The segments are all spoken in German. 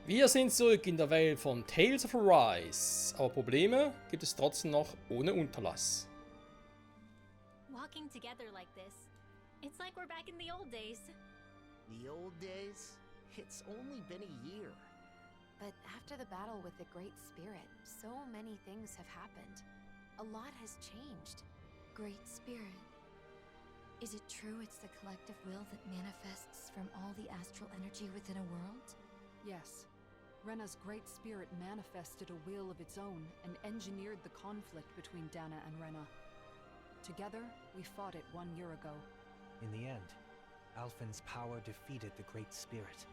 Wir sind zurück in der Welt von Tales of Arise, aber Probleme gibt es trotzdem noch ohne Unterlass. Walking together like this, it's like we're back in the old days. The old days? It's only been a year. But after the battle with the Great Spirit, so many things have happened. A lot has changed. Great Spirit. Is it true it's the collective will that manifests from all the astral energy within a world? Yes. Rena's Great Spirit manifested a will of its own and engineered the conflict between Dana and Rena. Together, we fought it 1 year ago. In the end, Alphen's power defeated the Great Spirit,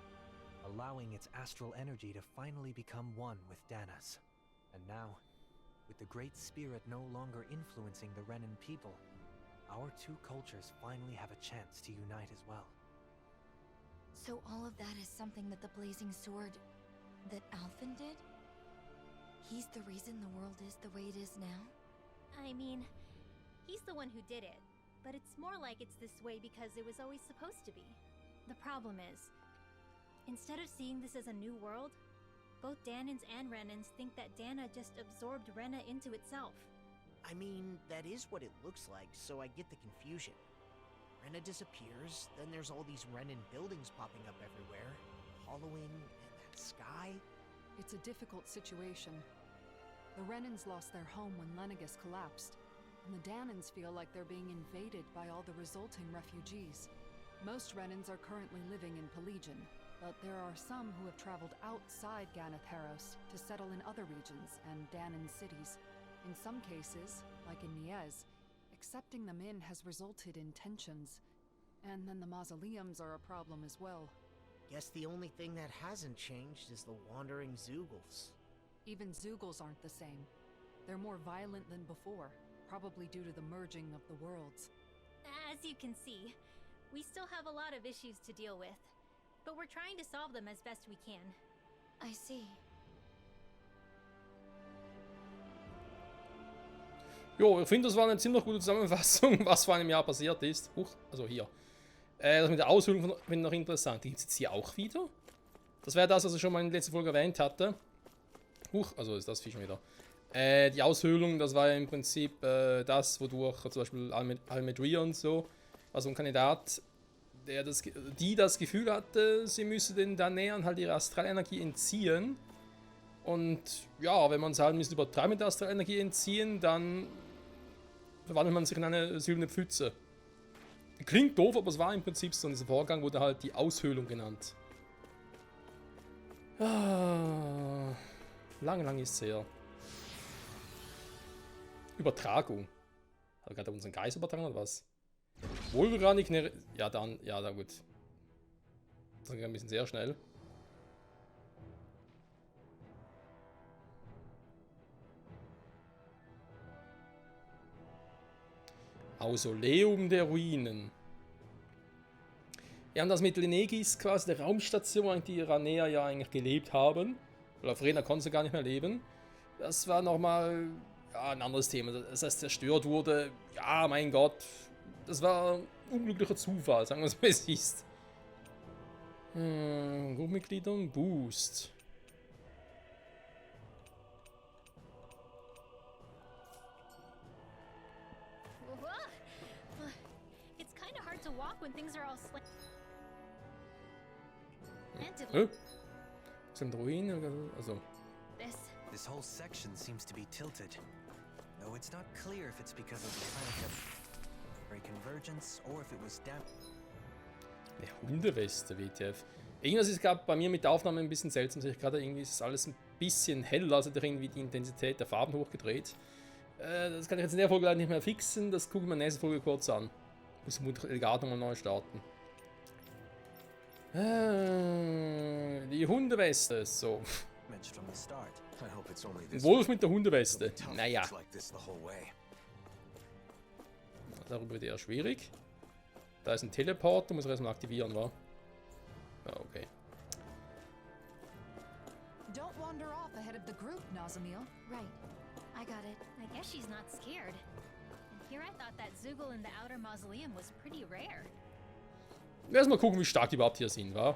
allowing its astral energy to finally become one with Dana's. And now, with the Great Spirit no longer influencing the Renan people, our two cultures finally have a chance to unite as well. So all of that is something that the Blazing Sword... that Alphen did? He's the reason the world is the way it is now? I mean, he's the one who did it, but it's more like it's this way because it was always supposed to be. The problem is, instead of seeing this as a new world, both Danans and Renans think that Dana just absorbed Rena into itself. I mean, that is what it looks like, so I get the confusion. Rena disappears, then there's all these Renan buildings popping up everywhere. Hollowing, and that sky. It's a difficult situation. The Renans lost their home when Lenegus collapsed, and the Danans feel like they're being invaded by all the resulting refugees. Most Renans are currently living in Pelegion, but there are some who have traveled outside Ganatheros to settle in other regions and Danan cities. In some cases, like in Niez, accepting them in has resulted in tensions. And then the mausoleums are a problem as well. Guess the only thing that hasn't changed is the wandering Zeugles. Even Zeugles aren't the same. They're more violent than before, probably due to the merging of the worlds. As you can see, we still have a lot of issues to deal with, but we're trying to solve them as best we can. I see. Jo, ich finde, das war eine ziemlich gute Zusammenfassung, was vor einem Jahr passiert ist. Also hier. Das mit der Aushöhlung finde ich noch interessant. Die gibt es jetzt hier auch wieder. Das wäre das, was ich schon mal in der letzten Folge erwähnt hatte. Also ist das Vieh schon wieder. Die Aushöhlung, das war ja im Prinzip das, wodurch zum Beispiel Almedria und so, also ein Kandidat, die das Gefühl hatte, sie müsse den Danäern halt ihre Astralenergie entziehen. Und ja, wenn man es halt ein bisschen übertreibt mit der Astralenergie entziehen, dann verwandelt man sich in eine silberne Pfütze. Klingt doof, aber es war im Prinzip so. Dieser Vorgang wurde halt die Aushöhlung genannt. Lang ist es her. Übertragung. Hat er gerade unseren Geist übertragen oder was? Wohlgranig. Ja, dann. Ja, da gut. Das ging ein bisschen sehr schnell. Mausoleum der Ruinen. Ja, und das mit Lenegis, quasi der Raumstation, die Ranea ja eigentlich gelebt haben. Weil auf Rena konnte sie gar nicht mehr leben. Das war nochmal ja, ein anderes Thema. Dass das zerstört wurde, ja, mein Gott. Das war ein unglücklicher Zufall, sagen wir es, wie es ist. Gruppenmitgliedern, Boost. It's kind of hard to walk when things are all Sind Ruinen? Also. This whole section seems to be tilted. Though it's not clear if it's because of the planetary convergence or if it was Eine Hundeweste, WTF. Irgendwas ist gerade bei mir mit der Aufnahme ein bisschen seltsam. Ich gerade irgendwie ist alles ein bisschen heller, also irgendwie die Intensität der Farben hochgedreht. Das kann ich jetzt in der Folge leider nicht mehr fixen. Das gucke ich mir in der nächsten Folge kurz an. Muss ich Elgato nochmal neu starten. Die Hundeweste, so. Ein Wolf mit der Hundeweste. Naja. Darüber wird eher schwierig. Da ist ein Teleporter, muss ich erstmal aktivieren, wa? Ja, okay. Don't wander off ahead of the group, Nazamil. Right. I got it. I guess she's not scared. And here I thought that Zeugl in the outer mausoleum was pretty rare. Erstmal gucken, wie stark die überhaupt hier sind, wa?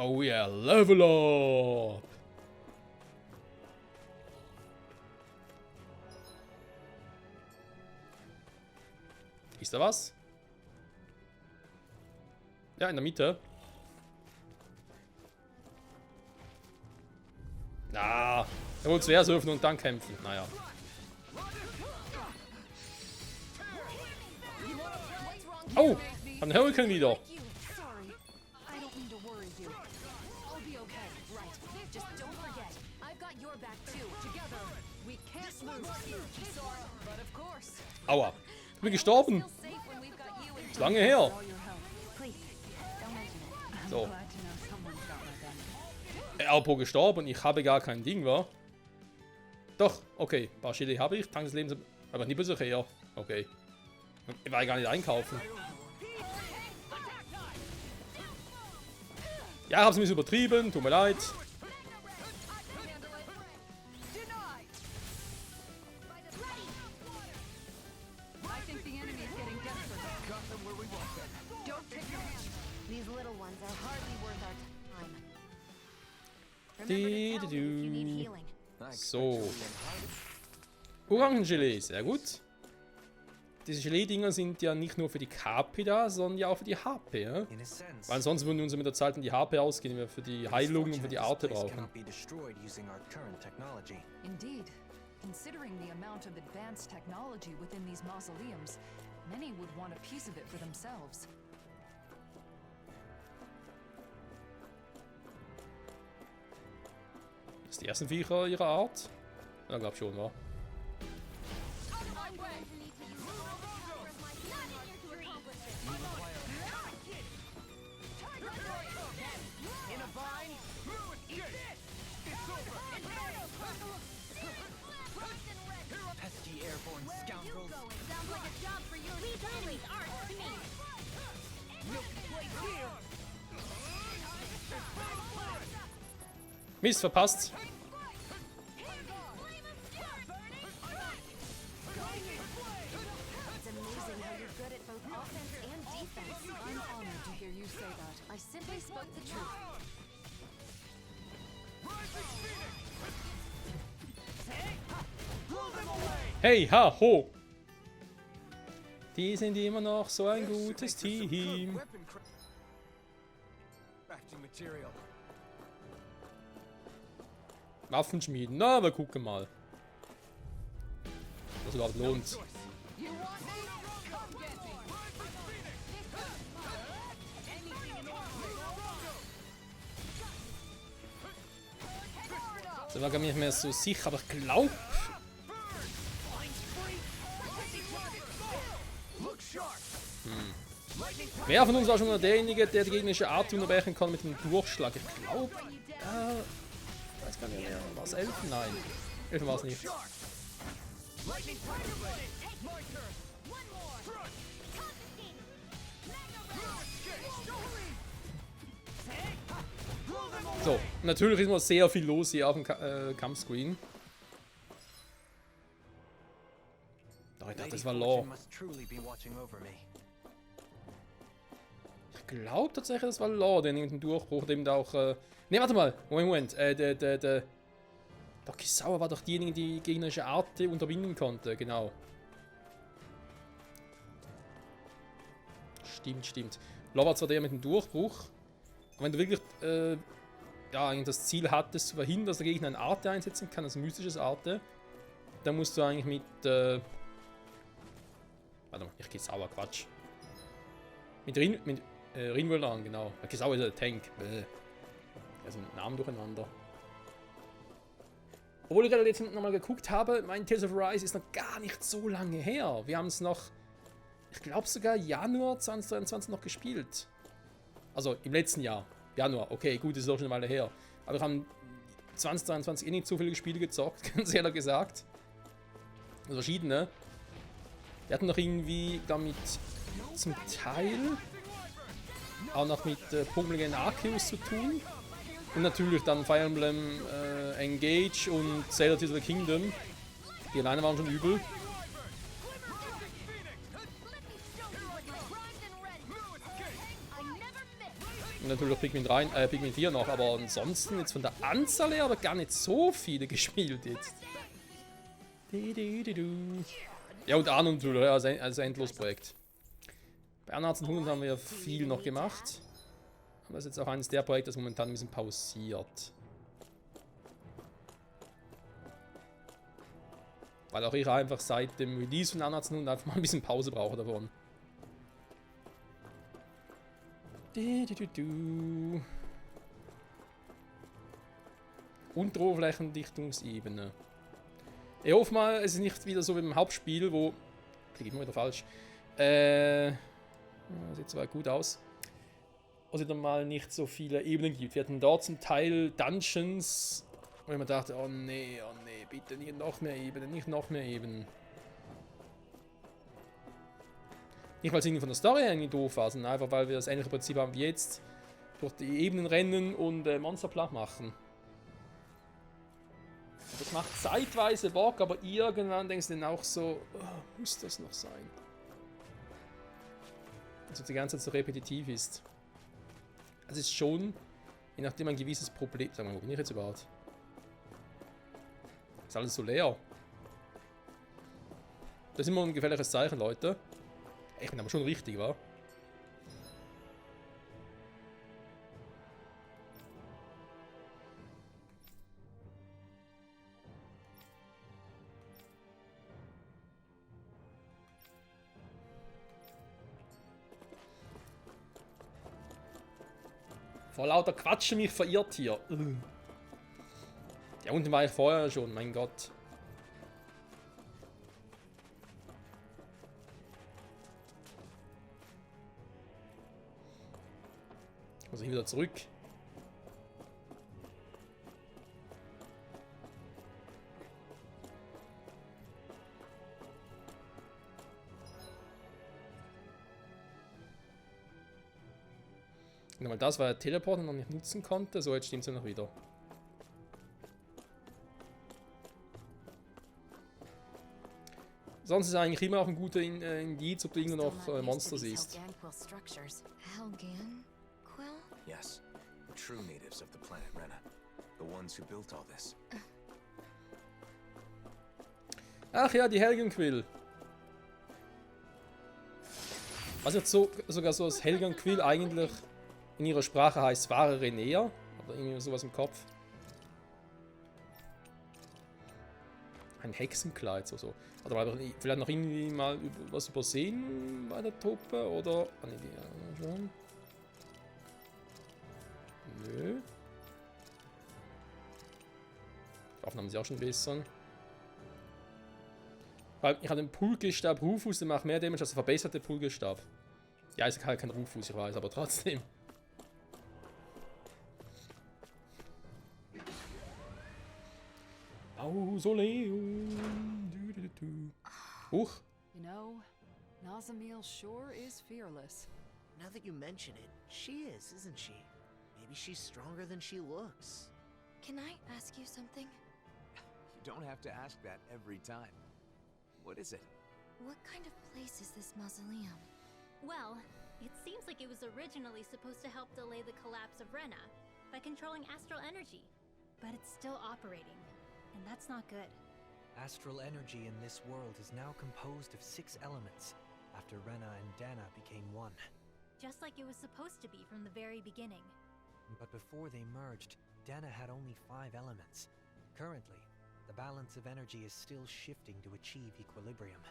Oh yeah, level up! Ist da was? Ja, in der Mitte. Ah, er wollte zuerst öffnen und dann kämpfen. Naja. Oh, ein Hurricane wieder. Sorry, I don't mean to worry you. I'll be okay, right? Just don't forget, I've got your back too. Together, we can't lose. But of course, Aua. Ich bin gestorben. Safe when we've got you and Ist lange her. all your help. Please, don't mention it. So. Glad to know someone's got my back. Apropos gestorben. Ich habe gar kein Ding, wa? Doch, okay. Ein paar Schilde habe ich. Tank des Lebens. Aber nicht so her. Okay. Ich war gar nicht einkaufen. Ja, ich hab's ein bisschen übertrieben. Tut mir leid. I think the enemy is getting desperate. Got them where we want them. Don't take your hands. these little ones are hardly worth our time. Di, Remember to tell di, me if you need du. healing. So. Orangengelee, sehr gut. Diese Gelee-Dinger sind ja nicht nur für die KP da, sondern ja auch für die HP. Ja? In a sense, Weil ansonsten würden uns mit der Zeit in die HP ausgehen, die wir für die it is Heilung und für fortunate die this Arte place brauchen. cannot be destroyed using our current technology. Indeed. Considering the amount of advanced technology within these mausoleums, many would want a piece of it for themselves. Das sind die ersten Viecher ihrer Art? Ja, glaub schon, wa? Pesky airborne scoundrels! Sounds like a job for your family art to me. Mist, verpasst. It's amazing how you're good at both offense and defense. I'm honored to hear you say that. I simply spoke the truth. Hey, ha, ho! Die sind immer noch so ein gutes Team. Crafting material. Waffen schmieden. Na, wir gucken mal. Was überhaupt lohnt. Da war gar nicht mehr so sicher, aber ich glaube. Wer von uns war schon mal derjenige, der die gegnerische Art unterbrechen kann mit dem Durchschlag? Ich glaube. Ich weiß gar nicht mehr. War es Elfen? Nein. Elfen war es nicht. So, natürlich ist noch sehr viel los hier auf dem Kampfscreen. Doch, ich dachte, das war Law. Must truly be watching over me. Ich glaube tatsächlich, das war Law, der irgendeinen Durchbruch, dem da auch. Ne, warte mal. Moment. Doch, Kisawa war doch diejenige, die gegnerische Art unterbinden konnte, genau. Stimmt. Law war zwar der mit dem Durchbruch. Aber wenn du wirklich ja, eigentlich das Ziel hattest, zu verhindern, dass der Gegner eine Arte einsetzen kann, also mystisches Arte, dann musst du eigentlich mit. Warte mal, ich Kisawa, Quatsch. Mit Rinwöldern, genau. Kisawa ist ja der Tank. Also mit Namen durcheinander. Obwohl ich gerade jetzt nochmal geguckt habe, mein Tales of Arise ist noch gar nicht so lange her. Wir haben es noch, ich glaube sogar Januar 2023 noch gespielt. Also im letzten Jahr. Januar, okay, gut, das ist auch schon eine Weile her. Aber wir haben 2023 nicht so viele Spiele gezockt, ganz ehrlich gesagt. Also verschiedene. Wir hatten noch irgendwie damit zum Teil auch noch mit Pokémon Legends Arceus zu tun. Und natürlich dann Fire Emblem Engage und Zelda Tears of the Kingdom. Die alleine waren schon übel. natürlich Pikmin 4 noch, aber ansonsten jetzt von der Anzahl her aber gar nicht so viele gespielt jetzt. Ja, und Arno natürlich, also Endlosprojekt. Bei 1800 haben wir ja viel noch gemacht. Aber das ist jetzt auch eines der Projekte, das momentan ein bisschen pausiert. Weil auch ich einfach seit dem Release von 1800 einfach mal ein bisschen Pause brauche davon. Unteroberflächendichtungsebene. Ich hoffe mal, es ist nicht wieder so wie im Hauptspiel, wo... Klicke ich immer wieder falsch. Sieht zwar gut aus. Wo es wieder mal nicht so viele Ebenen gibt. Wir hatten dort zum Teil Dungeons, wo ich mir dachte, oh nee, bitte nicht noch mehr Ebenen, nicht noch mehr Ebenen. Nicht, weil es irgendwie von der Story irgendwie doof war, sondern einfach, weil wir das ähnliche Prinzip haben wie jetzt. Durch die Ebenen rennen und Monster platt machen. Das macht zeitweise Bock, aber irgendwann denkst du dann auch so, oh, muss das noch sein? Also die ganze Zeit so repetitiv ist. Es ist schon, je nachdem ein gewisses Problem... Sag mal, wo bin ich jetzt überhaupt? Ist alles so leer. Das ist immer ein gefährliches Zeichen, Leute. Ich bin aber schon richtig, wa? Vor lauter Quatschen mich verirrt hier. Ja, unten war ich vorher schon, mein Gott. Muss ich wieder zurück. Nochmal das, weil er Teleporter noch nicht nutzen konnte. So, jetzt stimmt es ja noch wieder. Sonst ist eigentlich immer auch ein guter Indiz, ob du irgendwo noch Monster siehst. Helgan? Quill? Yes, the true natives of the planet Rena. The ones who built all this. Ach ja, die Helgenquill. Was jetzt sogar so das Helgenquill eigentlich in ihrer Sprache heißt wahre Renea. Oder irgendwie sowas im Kopf. Ein Hexenkleid, so. Oder war vielleicht noch irgendwie mal was übersehen bei der Truppe? Oder. Ah, nee, die schon. Nö. Die Waffen haben sie auch schon besser. Ich habe den Pulgestab Rufus, der macht mehr Damage als der verbesserte Pulgestab. Ja, ist halt kein Rufus, ich weiß, aber trotzdem. Mausoleum. Huch. You know, Nazamil sure is fearless. Now that you mention it, she is, isn't she? Maybe she's stronger than she looks. Can I ask you something? You don't have to ask that every time. What is it? What kind of place is this mausoleum? Well, it seems like it was originally supposed to help delay the collapse of Rena by controlling astral energy. But it's still operating, and that's not good. Astral energy in this world is now composed of 6 elements, after Rena and Dana became one. Just like it was supposed to be from the very beginning. But before they merged, Dana had only 5 elements. Currently, the balance of energy is still shifting to achieve equilibrium.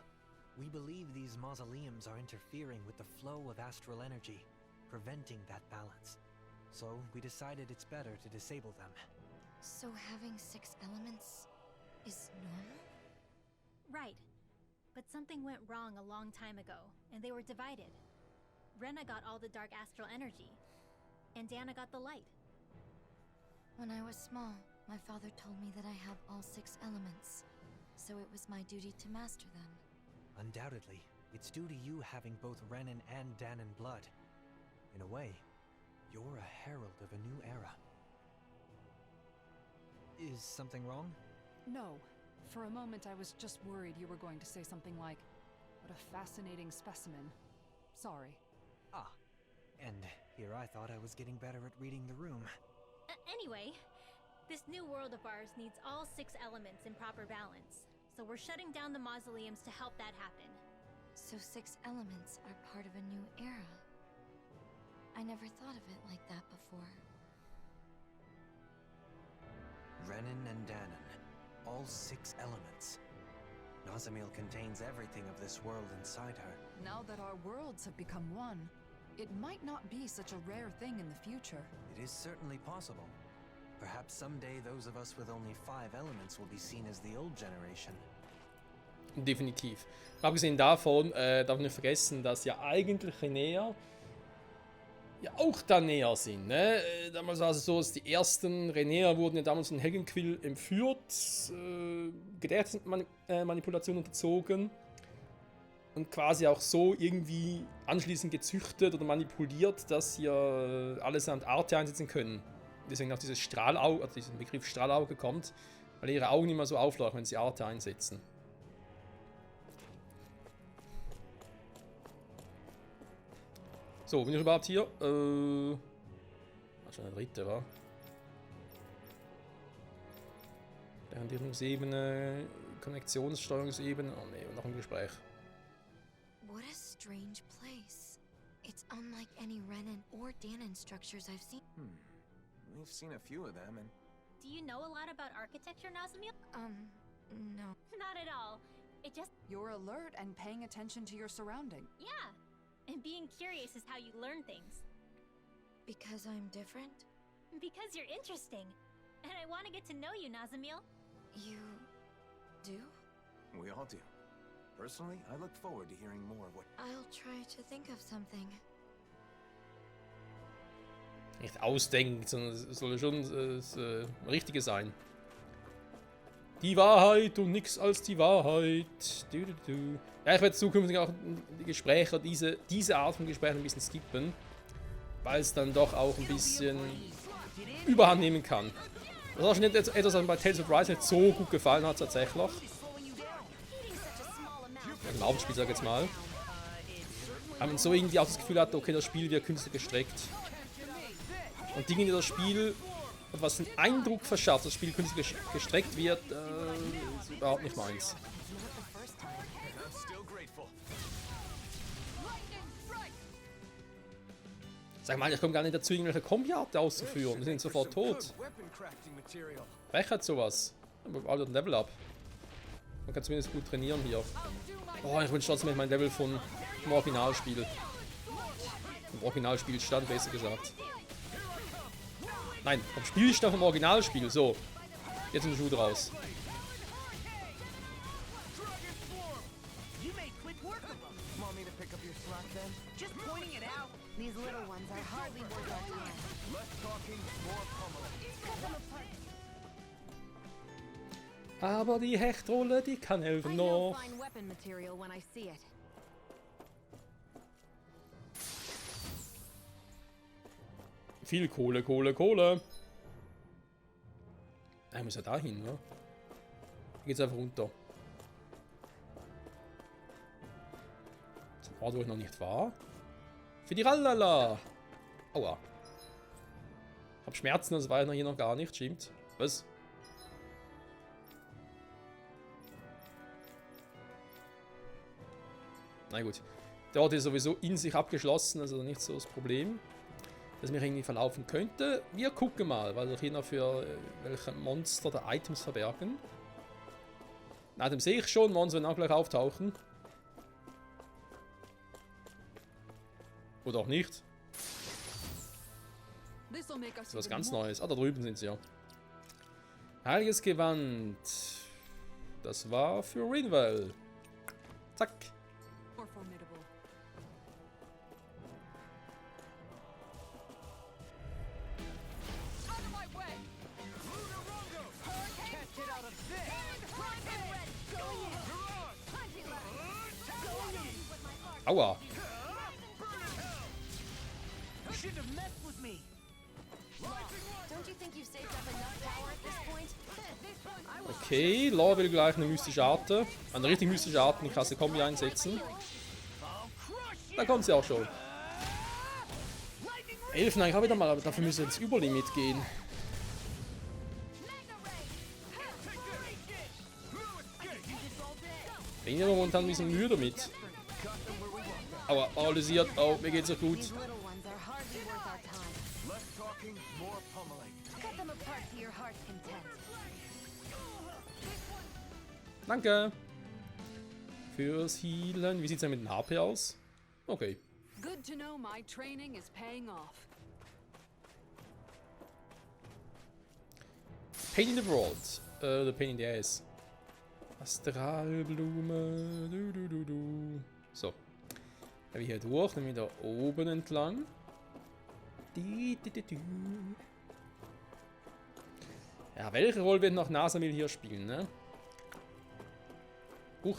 We believe these mausoleums are interfering with the flow of astral energy, preventing that balance. So we decided it's better to disable them. So having 6 elements is normal? Right. But something went wrong a long time ago, and they were divided. Rena got all the dark astral energy, and Dana got the light. When I was small, my father told me that I have all 6 elements, so it was my duty to master them. Undoubtedly, it's due to you having both Renan and Danan blood. In a way, you're a herald of a new era. Is something wrong? No. For a moment, I was just worried you were going to say something like, "What a fascinating specimen." Sorry. Ah, And here I thought I was getting better at reading the room. Anyway, this new world of ours needs all 6 elements in proper balance. So we're shutting down the mausoleums to help that happen. So 6 elements are part of a new era. I never thought of it like that before. Renan and Danon, all 6 elements. Nazamil contains everything of this world inside her. Now that our worlds have become one, it might not be such a rare thing in the future. It is certainly possible. Perhaps someday those of us with only 5 elements will be seen as the old generation. Definitiv. Abgesehen davon darf man nicht vergessen, dass ja eigentlich Renea ja auch da näher sind. Ne? Damals war es so, dass die ersten Renea wurden ja damals in Helgenquill entführt, Gedächtnismanipulation unterzogen und quasi auch so irgendwie anschließend gezüchtet oder manipuliert, dass sie allesamt Arte einsetzen können. Deswegen auch dieses Strahlauge, also dieser Begriff Strahlauge kommt, weil ihre Augen immer so aufleuchten, wenn sie Arte einsetzen. So, bin ich überhaupt hier? Schon der dritte, wa? Orientierungsebene, Konnektionssteuerungsebene. Oh ne, noch ein Gespräch. What a strange place. It's unlike any Renan or Danon structures I've seen. We've seen a few of them, and Do you know a lot about architecture, Nazamil? No. Not at all. It just, You're alert and paying attention to your surrounding. yeah. And being curious is how you learn things. Because I'm different? Because you're interesting. And I want to get to know you, Nazamil. You do? we all do. Personally, I look forward to hearing more of what. I'll try to think of something. Nicht ausdenken, sondern es soll schon das Richtige sein. Die Wahrheit und nichts als die Wahrheit. Ja, ich werde zukünftig auch die Gespräche, diese Art von Gesprächen ein bisschen skippen, weil es dann doch auch ein bisschen Überhand nehmen kann. Das ist auch schon etwas, was mir bei Tales of Rise nicht so gut gefallen hat tatsächlich. Im Hauptspiel, sag ich jetzt mal. Weil man so irgendwie auch das Gefühl hat, okay, das Spiel wird künstlich gestreckt. Und Dinge, die das Spiel, was den Eindruck verschafft, dass das Spiel künstlich gestreckt wird, ist überhaupt nicht meins. Sag mal, ich komme gar nicht dazu, irgendwelche Kombi-Arte auszuführen. Wir sind sofort tot. Wer hat sowas? Alter, ein Level up. Man kann zumindest gut trainieren hier. Oh, ich wünsche trotzdem mein Level vom Originalspiel. Vom Originalspielstand, besser gesagt. Nein, vom Spielstand vom Originalspiel. So. Jetzt ist ein Schuh raus. These little ones are hardly worth our time. Less talking, more pummeling. Cut them apart. Aber die Hechtrolle, die kann helfen I know noch. fine weapon material when I see it. Viel Kohle, Kohle, Kohle. Ich muss ja da hin, ne? Hier geht's einfach runter. Zum Ort, wo ich noch nicht war. Für die Rallala. Aua. Ich hab Schmerzen, das war ja hier noch gar nicht, stimmt. Was? Na gut. Der Ort ist sowieso in sich abgeschlossen, also nicht so das Problem, dass mich irgendwie verlaufen könnte. Wir gucken mal, was sich hier noch für welche Monster der Items verbergen. Na, dem sehe ich schon, Monster werden auch gleich auftauchen. Oder auch nicht. This'll make Das us ist was even ganz more- Neues. Ah, da drüben sind sie ja. Heiliges Gewand. Das war für Rinwell. Zack. more formidable. Out of my way! Can't get out of this! Aua. You shouldn't have messed with me! Don't you think you've saved up enough power at this point? I was Okay, Law will gleich eine mystische Arte. Eine richtig mystische Arte, die Kombi einsetzen. Da kommt sie auch schon. Elfen eigentlich auch wieder mal, aber dafür müssen wir ins Überlimit gehen. Bin ja momentan ein bisschen müde damit. Aber paralysiert, oh, mir geht's so gut. These little ones are hardly worth our time. Less talking, more pummeling. Cut them apart to your heart's content. Danke. Fürs Healen. Wie sieht's denn mit dem HP aus? Okay. Good to know my training is paying off. Pain in the World. The Pain in the Ass. Astralblume. Du. So. Dann hier durch, dann wieder oben entlang. Ja, welche Rolle wird noch Nasamil hier spielen, ne? Huch.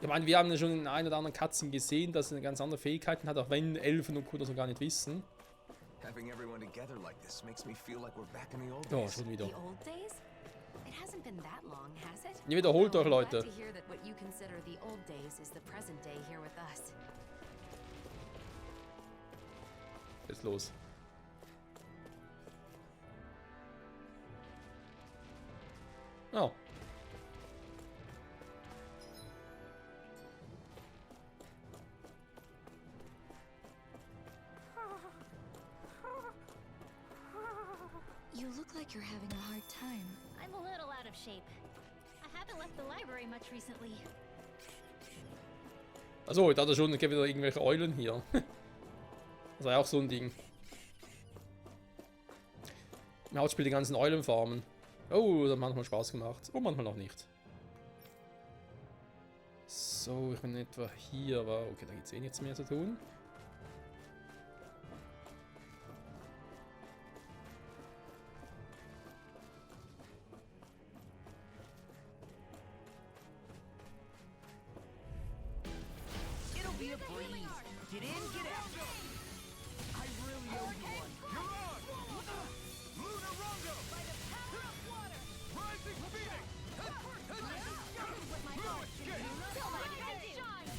Ich meine, wir haben ja schon in einer oder anderen Cutscene gesehen, dass er ganz andere Fähigkeiten hat, auch wenn Elfen und Co. das noch gar nicht wissen. Having everyone together like this makes me feel like we're back in the old Oh, days. schon wieder. The old days? It hasn't been that long, has it? Ihr wiederholt Well, euch, I'm Leute. glad to hear that what you consider the old days is the present day here with us. Jetzt los. Oh. You look like you're having a hard time. I'm a little out of shape. I haven't left the library much recently. Achso, da hat er schon wieder irgendwelche Eulen hier. Das war ja auch so ein Ding. Im Hauptspiel die ganzen Eulenfarmen. Oh, das hat manchmal Spaß gemacht. Oh, manchmal auch nicht. So, ich bin etwa hier, aber okay, da gibt es eh nichts mehr zu tun. It'll be a breeze. Get in, get out. I really owe you one. You're on! Luna Rongo! By the power of water! Rising Phoenix!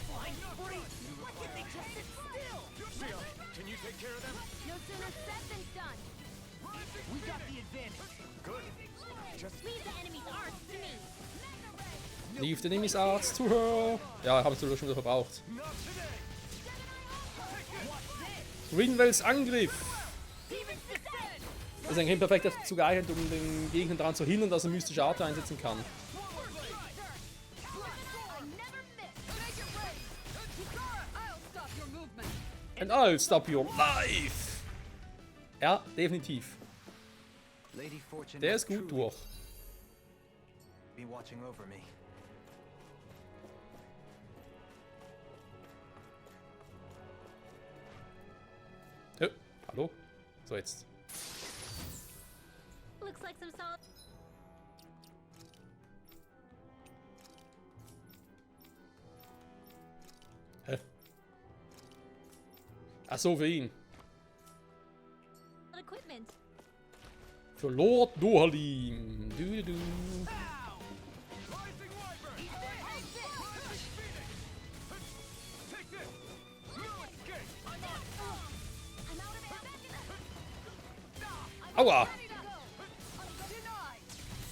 Flying freeze! Why can't they just sit still? Sia, can you take care of them? No sooner said than done. We got the advantage. Good. Just Leave the enemy's arts to me. Leave the enemy's arts to her. Ja, habe ich sogar schon wieder verbraucht. not today. Rinwells Angriff. Das ist eigentlich perfekt dazu geeignet, um den Gegner daran zu hindern, dass er mystische Art einsetzen kann. I never miss. Make it rain. I'll stop your movement. And I'll stop your life. Ja, definitiv. Lady Fortune Der has ist gut truly durch. be watching over me. Hallo? So, jetzt. Looks like some solid. Hä? Ach so, für ihn. Equipment. Für Lord Dohalim. Du. Rising Wyvern! Rising Phoenix! Take this! No escape! I'm out of ammo. Aua! Ready to go. Denied.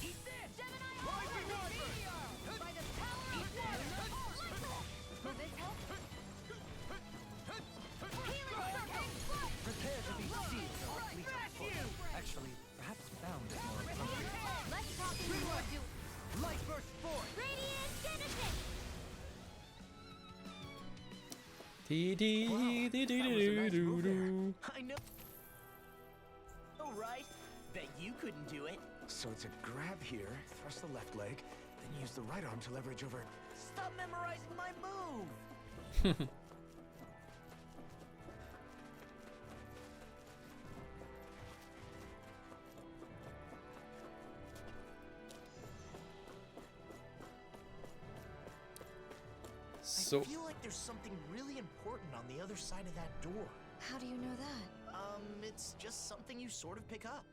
Eat this. Gemini Rising Wyvern! by the power of water. Will this help? Healing circle. Prepare to be sealed, or at least full. Actually, perhaps bound is more appropriate. Less talking and more doing. Light burst forth! Radiant Genesis. Di-di-di-di-di-du-du. I know. Oh, right. Bet you couldn't do it. So it's a grab here, thrust the left leg, then use the right arm to leverage over. Stop memorizing my move. So. I feel like there's something really important on the other side of that door. How do you know that? It's just something you sort of pick up.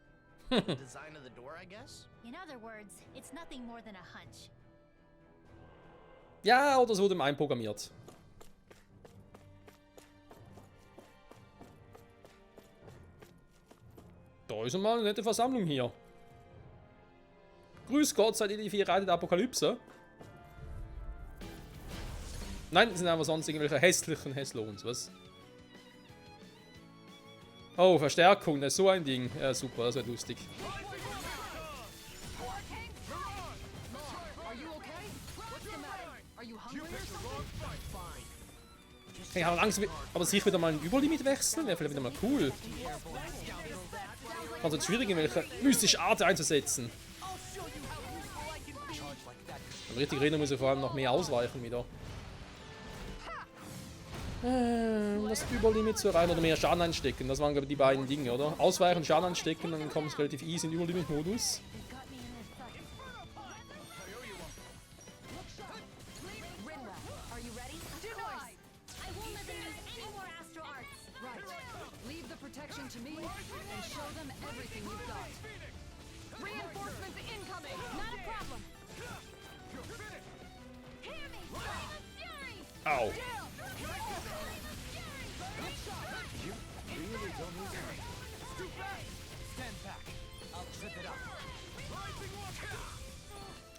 The design of the door, I guess? In other words, it's nothing more than a hunch. Ja, oder es wurde ihm einprogrammiert. Da ist mal eine nette Versammlung hier. Grüß Gott, seid ihr die 4 Reiter der Apokalypse? Nein, das sind einfach sonst irgendwelche hässlichen Hässlons, was? Oh, Verstärkung, das ist so ein Ding. Ja, super, das wird lustig. Ich habe langsam, aber sich wieder mal ein Überlimit wechseln, wäre vielleicht wieder mal cool. Also es schwierig, welche mystische Art einzusetzen. Wenn richtig reden muss ich vor allem noch mehr ausweichen wieder. Das Überlimit zu erreichen oder mehr Schaden einstecken, das waren glaube ich die beiden Dinge, oder? Ausweichen, Schaden einstecken, dann kommt es relativ easy in den Überlimit-Modus. To me and show them everything you've got. Reinforcements incoming. Not a problem. Hear me. Au.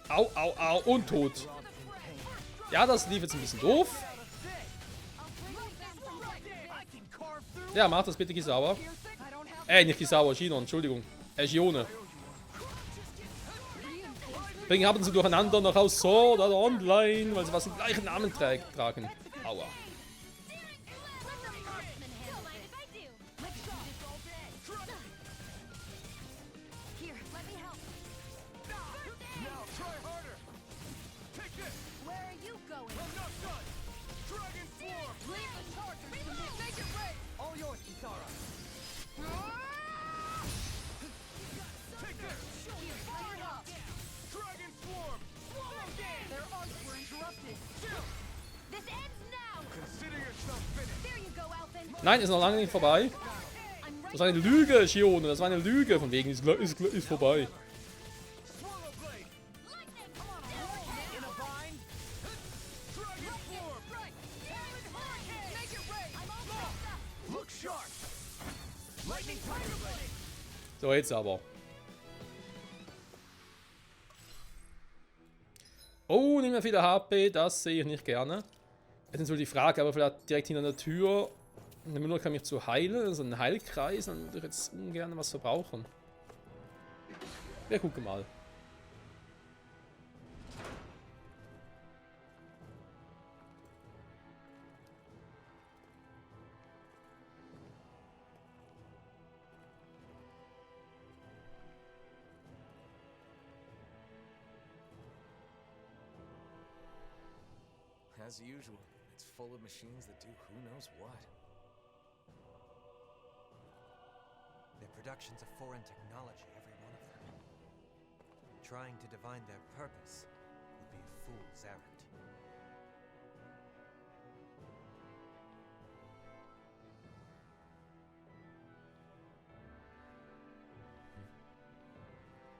Au, au, au und tot. Ja, das lief jetzt ein bisschen doof. Ja, mach das bitte, Kizawa. Nicht Kizawa, Shinon, Entschuldigung. Shione. Bringen haben sie durcheinander noch aus Sword oder Online, weil sie was im gleichen Namen tragen. Aua. Nein, ist noch lange nicht vorbei. Das war eine Lüge, Shione. Das war eine Lüge. Von wegen, ist vorbei. So, jetzt aber. Oh, nicht mehr viel HP. Das sehe ich nicht gerne. Jetzt ist so die Frage, aber vielleicht direkt hinter der Tür. Eine Möglichkeit, mich zu heilen, also ein Heilkreis, dann würde ich jetzt ungern was verbrauchen. Wir gucken mal. As usual, it's full of machines that do who knows what. Their productions of foreign technology, every one of them. Trying to divine their purpose would be a fool's errand.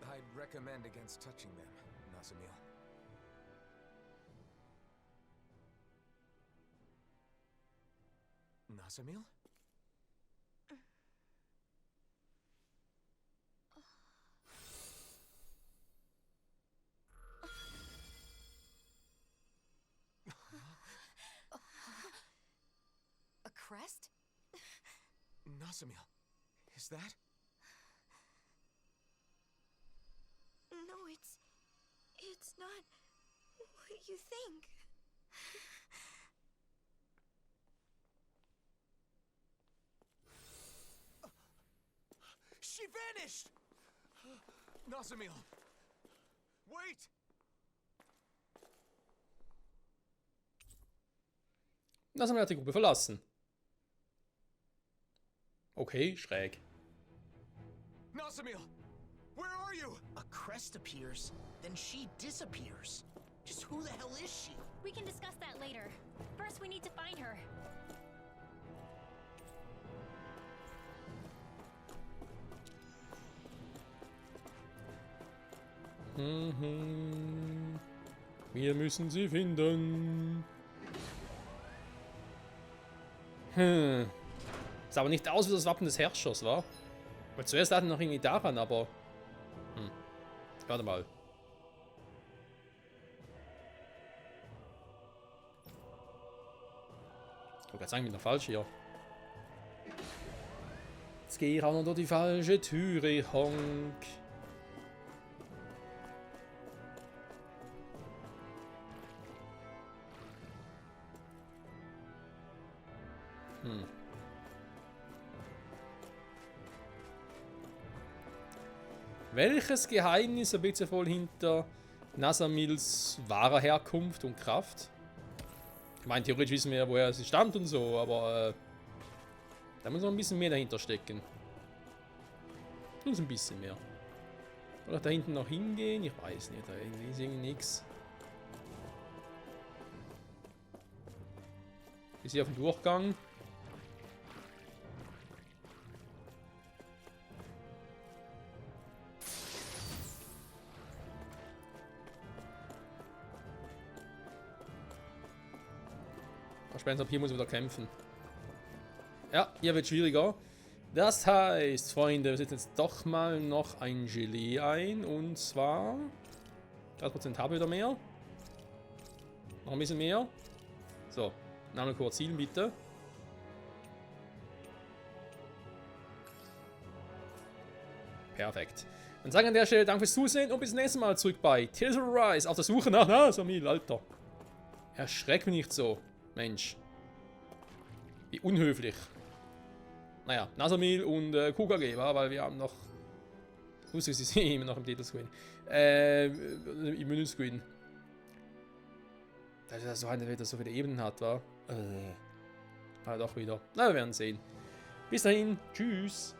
I'd recommend against touching them, Nasamil. Nasamil? A crest? Nasamil, is that? No, it's not what you think. She vanished! Nasamil! Wait! Nasamil hat die Gruppe verlassen. Okay, schräg. Nasamil! Where are you? A crest appears, then she disappears. Just who the hell is she? We can discuss that later. First, we need to find her. Wir müssen sie finden. Sah aber nicht aus wie das Wappen des Herrschers, wa? Weil zuerst hatten wir noch irgendwie daran, aber... Warte mal. Ich wollte gerade sagen, ich bin noch falsch hier. Jetzt gehe ich auch noch durch die falsche Türe, Honk. Welches Geheimnis ein bisschen voll hinter Nasamils wahrer Herkunft und Kraft? Ich meine, theoretisch wissen wir ja, woher sie stammt und so, aber da muss noch ein bisschen mehr dahinter stecken. Muss ein bisschen mehr. Oder da hinten noch hingehen? Ich weiß nicht, da ist irgendwie nichts. Ist hier auf dem Durchgang? Spencer, hier muss ich wieder kämpfen. Ja, hier wird schwieriger. Das heißt, Freunde, wir setzen jetzt doch mal noch ein Gelee ein. Und zwar 3% habe wieder mehr. Noch ein bisschen mehr. So, Name kurz zielen, bitte. Perfekt. Dann sagen wir an der Stelle Danke fürs Zusehen und bis zum nächsten Mal zurück bei Tales of Arise auf der Suche nach Nasamil, Alter. Erschreck mich nicht so. Mensch. Wie unhöflich. Naja, Nasamil und KKG, weil wir haben noch... Sie sind immer noch im Titelscreen. Im Menüscreen. Dass er so eine wieder so viele Ebenen hat, wa? Doch wieder. Na, wir werden sehen. Bis dahin. Tschüss.